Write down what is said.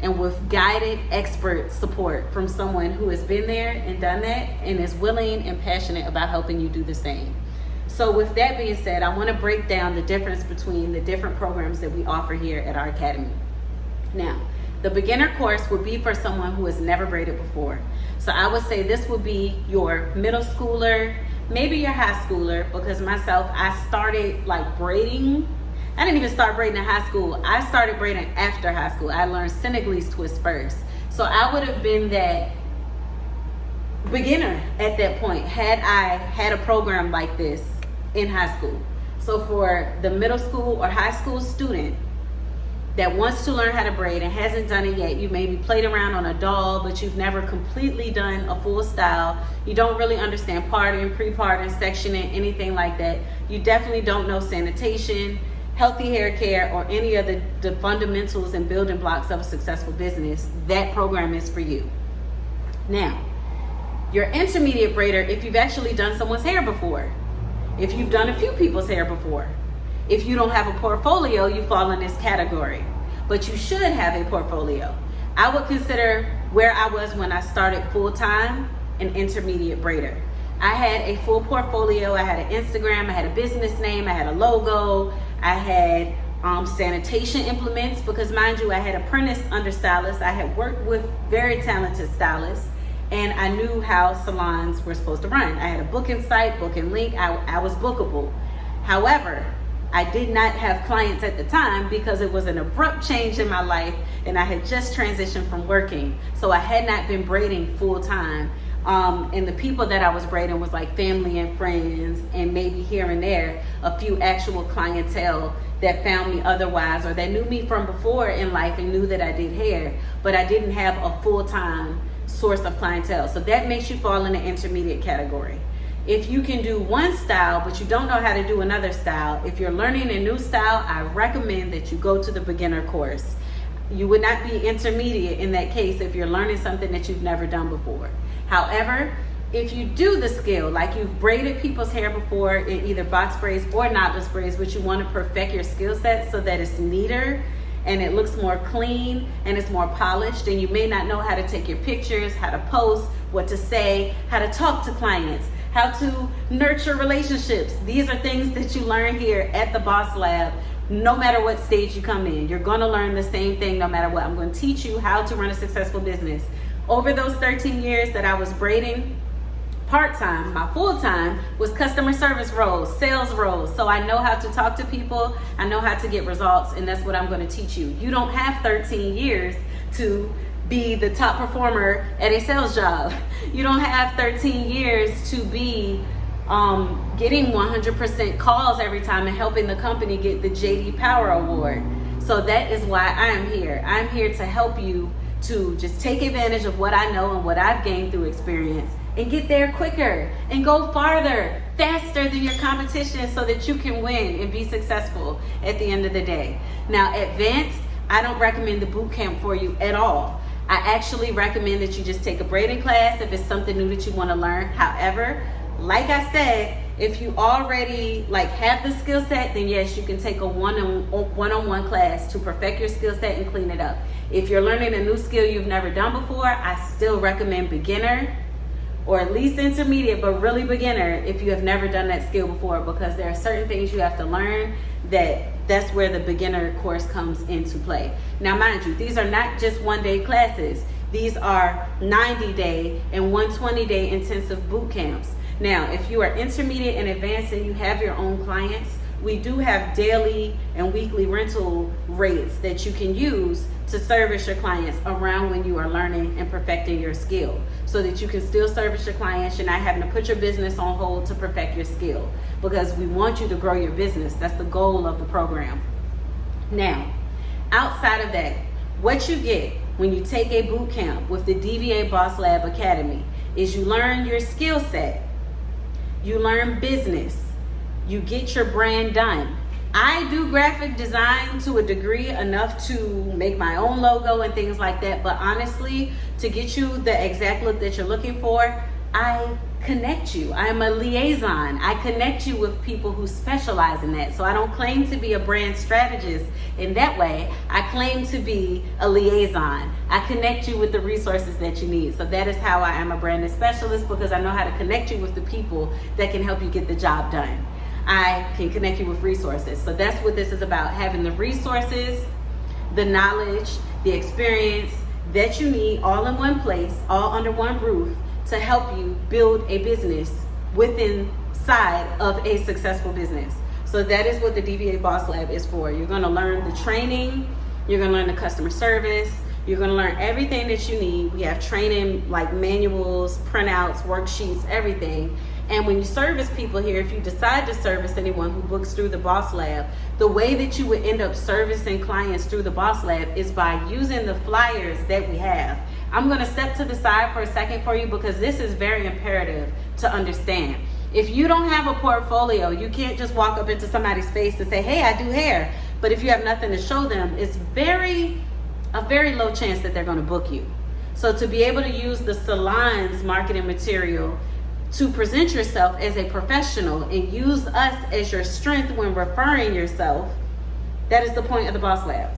and with guided expert support from someone who has been there and done that and is willing and passionate about helping you do the same. So with that being said, I want to break down the difference between the different programs that we offer here at our academy. Now, the beginner course would be for someone who has never braided before. So I would say this would be your middle schooler, maybe your high schooler, because myself, I started like braiding. I didn't even start braiding in high school. I started braiding after high school. I learned Senegalese twist first. So I would have been that beginner at that point had I had a program like this in high school. So for the middle school or high school student that wants to learn how to braid and hasn't done it yet, you maybe played around on a doll, but you've never completely done a full style. You don't really understand parting, pre-parting, sectioning, anything like that. You definitely don't know sanitation, healthy hair care, or any of the fundamentals and building blocks of a successful business. That program is for you. Now, your intermediate braider, if you've actually done someone's hair before, if you've done a few people's hair before. If you don't have a portfolio, you fall in this category, but you should have a portfolio. I would consider where I was when I started full-time an intermediate braider. I had a full portfolio. I had an Instagram, I had a business name, I had a logo, I had sanitation implements, because mind you, I had apprentice understylists. I had worked with very talented stylists, and I knew how salons were supposed to run. I had a booking site, booking link, I was bookable. However, I did not have clients at the time because it was an abrupt change in my life and I had just transitioned from working. So I had not been braiding full time. And the people that I was braiding was like family and friends, and maybe here and there, a few actual clientele that found me otherwise or that knew me from before in life and knew that I did hair, but I didn't have a full-time source of clientele. So that makes you fall in the intermediate category. If you can do one style, but you don't know how to do another style, if you're learning a new style, I recommend that you go to the beginner course. You would not be intermediate in that case if you're learning something that you've never done before. However, if you do the skill, like you've braided people's hair before in either box braids or knotless braids, but you want to perfect your skill set so that it's neater and it looks more clean and it's more polished, and you may not know how to take your pictures, how to post, what to say, how to talk to clients, how to nurture relationships. These are things that you learn here at the Boss Lab. No matter what stage you come in, you're gonna learn the same thing no matter what. I'm gonna teach you how to run a successful business. Over those 13 years that I was braiding part-time, my full-time was customer service roles, sales roles. So I know how to talk to people, I know how to get results, and that's what I'm gonna teach you. You don't have 13 years to be the top performer at a sales job. You don't have 13 years to be getting 100% calls every time and helping the company get the JD Power Award. So that is why I am here. I'm here to help you to just take advantage of what I know and what I've gained through experience and get there quicker and go farther, faster than your competition, so that you can win and be successful at the end of the day. Now, advanced, I don't recommend the boot camp for you at all. I actually recommend that you just take a braiding class if it's something new that you want to learn. However, like I said, if you already have the skill set, then yes, you can take a one-on-one class to perfect your skill set and clean it up. If you're learning a new skill you've never done before, I still recommend beginner, or at least intermediate, but really beginner if you have never done that skill before, because there are certain things you have to learn that's where the beginner course comes into play. Now, mind you, these are not just one-day classes. These are 90-day and 120-day intensive boot camps. Now, if you are intermediate and advanced and you have your own clients, we do have daily and weekly rental rates that you can use to service your clients around when you are learning and perfecting your skill, so that you can still service your clients. You're not having to put your business on hold to perfect your skill, because we want you to grow your business. That's the goal of the program. Now, outside of that, what you get when you take a boot camp with the DVA Boss Lab Academy is you learn your skill set, you learn business, you get your brand done. I do graphic design to a degree, enough to make my own logo and things like that, but honestly, to get you the exact look that you're looking for, I connect you. I am a liaison. I connect you with people who specialize in that. So I don't claim to be a brand strategist in that way. I claim to be a liaison. I connect you with the resources that you need. So that is how I am a branding specialist, because I know how to connect you with the people that can help you get the job done. I can connect you with resources. So that's what this is about, having the resources, the knowledge, the experience that you need all in one place, all under one roof, to help you build a business inside of a successful business. So that is what the DVA Boss Lab is for. You're gonna learn the training, you're gonna learn the customer service, you're gonna learn everything that you need. We have training like manuals, printouts, worksheets, everything. And when you service people here, if you decide to service anyone who books through the Boss Lab, the way that you would end up servicing clients through the Boss Lab is by using the flyers that we have. I'm gonna step to the side for a second for you, because this is very imperative to understand. If you don't have a portfolio, you can't just walk up into somebody's face and say, hey, I do hair. But if you have nothing to show them, it's a very low chance that they're gonna book you. So to be able to use the Salon's marketing material to present yourself as a professional and use us as your strength when referring yourself, that is the point of the Boss Lab.